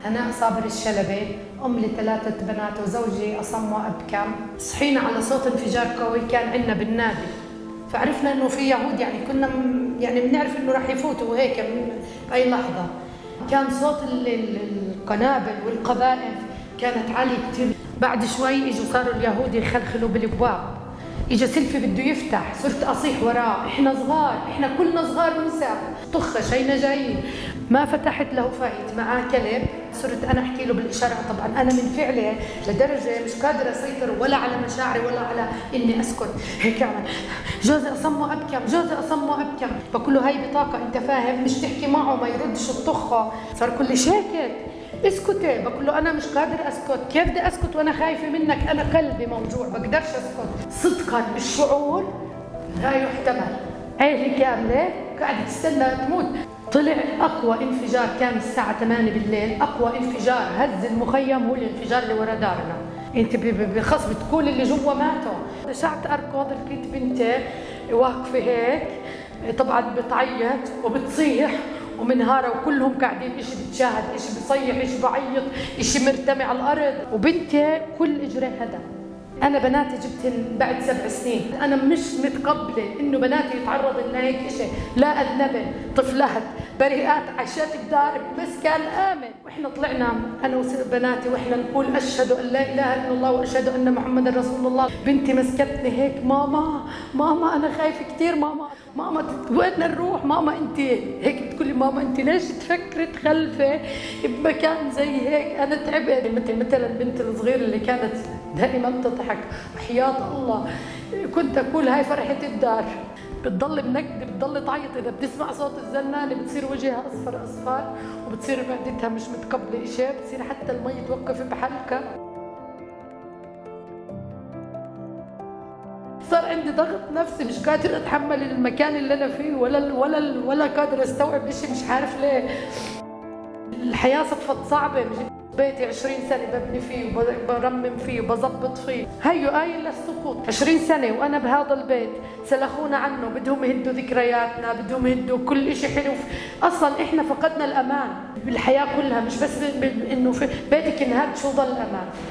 أنا صابر الشلبي، أم ل3 بنات وزوجي أصم وأبكم. صحينا على صوت انفجار قوي كان عندنا بالنادي، فعرفنا إنه في يهود، يعني كنا يعني بنعرف إنه راح يفوتوا هيك بأي لحظة. كان صوت القنابل والقذائف كانت عالية كتير. بعد شوي إجوا صاروا اليهود يخلخلوا بالأبواب، إجا سلفي بده يفتح، صرت أصيح وراه، إحنا صغار، إحنا كلنا صغار ونساء، طخة شينا جايين. ما فتحت له فايت، معاه كلب، صرت أنا أحكي له بالإشارة. طبعا أنا من فعلي لدرجة مش قادرة أسيطر ولا على مشاعري ولا على إني أسكت. هيك أعمل جوزي أصم وأبكم، جوزي أصم وأبكم، بقول له هاي بطاقة أنت فاهم، مش تحكي معه ما يردش الطخة. صار كل شاكت، اسكتي، بقول له انا مش قادر اسكت، كيف بدي اسكت وانا خايفه منك، انا قلبي موجوع بقدرش اسكت. صدقا الشعور لا يحتمل. عيلي كامله قاعده تستنى تموت. طلع اقوى انفجار، كان الساعه 8 بالليل، اقوى انفجار هز المخيم هو الانفجار اللي ورا دارنا. انت بخص بتقول اللي جوا ماتوا. رجعت اركض، لقيت بنتي واقفه هيك، طبعا بتعيط وبتصيح ومنهارة، وكلهم قاعدين، إشي بتشاهد، إشي بصيح، إشي بعيط، إشي مرتمي على الأرض، وبنتي كل إجري هدى. أنا بناتي جبتهن بعد 7 سنين، أنا مش متقبلة إنه بناتي يتعرضن لهيك إشي، لا أذنبن، طفلات بريئات عايشات بدار مسكن آمن. وإحنا طلعنا أنا وبناتي وإحنا نقول أشهد أن لا إله إلا الله وأشهد أن محمد رسول الله. بنتي مسكتني هيك، ماما ماما أنا خايفة كتير، ماما وين نروح، ماما أنت هيك بتقولي، ماما أنت ليش تفكري تخلفي بمكان زي هيك، أنا تعبت. مثلا بنت الصغيرة اللي كانت دائما تضحك، وحياة الله كنت أقول هاي فرحة الدار، بتضل منكدة، بتضل تعيط، إذا بتسمع صوت الزنانة بتصير وجهها أصفر أصفر، وبتصير معدتها مش متقبلة إشي، بتصير حتى المي توقف بحلقها. صار عندي ضغط نفسي، مش قادر أتحمل المكان اللي أنا فيه، ولا قادر أستوعب إشي، مش عارف ليه. الحياة صفت صعبة. بيتي 20 سنة ببني فيه وبرمم فيه وبظبط فيه، هيو آية للسقوط. 20 سنة وأنا بهذا البيت، سلخونا عنه، بدهم يهدوا ذكرياتنا، بدهم يهدوا كل إشي حلو. أصلا إحنا فقدنا الأمان بالحياة كلها، مش بس إنه في بيتك انهد، شو ضل الأمان؟